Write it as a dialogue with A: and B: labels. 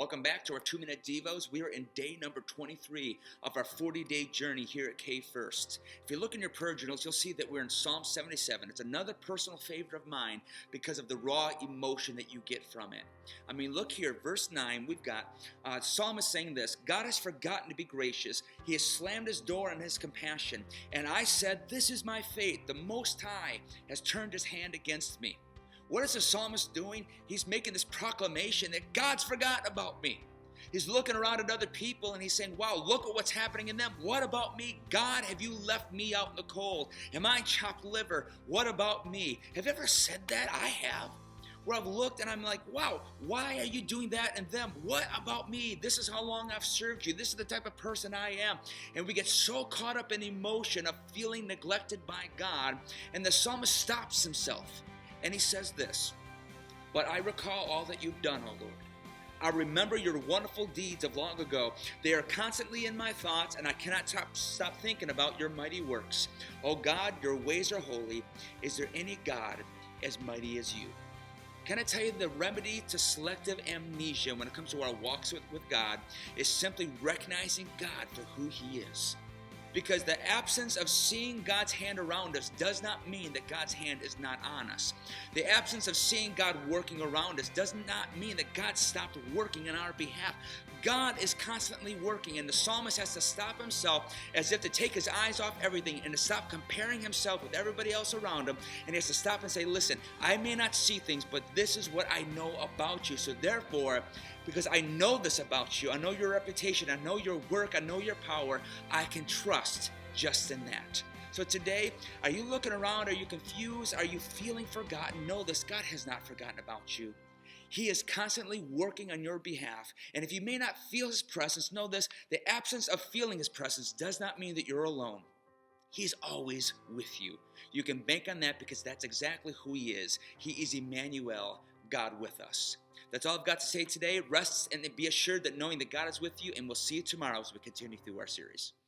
A: Welcome back to our 2-minute Devos. We are in day number 23 of our 40-day journey here at K First. If you look in your prayer journals, you'll see that we're in Psalm 77. It's another personal favorite of mine because of the raw emotion that you get from it. I mean, look here, verse 9, we've got psalmist saying this: God has forgotten to be gracious. He has slammed his door on his compassion. And I said, this is my fate. The Most High has turned his hand against me. What is the psalmist doing? He's making this proclamation that God's forgotten about me. He's looking around at other people and he's saying, wow, look at what's happening in them. What about me? God, have you left me out in the cold? Am I chopped liver? What about me? Have you ever said that? I have. Where I've looked and I'm like, wow, why are you doing that and them? What about me? This is how long I've served you. This is the type of person I am. And we get so caught up in emotion of feeling neglected by God. And the psalmist stops himself. And he says this: but I recall all that you've done, O Lord. I remember your wonderful deeds of long ago. They are constantly in my thoughts, and I cannot stop thinking about your mighty works. O God, your ways are holy. Is there any God as mighty as you? Can I tell you, the remedy to selective amnesia when it comes to our walks with God is simply recognizing God for who he is. Because the absence of seeing God's hand around us does not mean that God's hand is not on us. The absence of seeing God working around us does not mean that God stopped working on our behalf. God is constantly working, and the psalmist has to stop himself as if to take his eyes off everything and to stop comparing himself with everybody else around him. And he has to stop and say, listen, I may not see things, but this is what I know about you. So therefore, because I know this about you, I know your reputation, I know your work, I know your power, I can trust just in that. So today, are you looking around? Are you confused? Are you feeling forgotten? Know this: God has not forgotten about you. He is constantly working on your behalf. And if you may not feel his presence, know this: the absence of feeling his presence does not mean that you're alone. He's always with you. You can bank on that because that's exactly who he is. He is Emmanuel, God with us. That's all I've got to say today. Rest and be assured that knowing that God is with you, and we'll see you tomorrow as we continue through our series.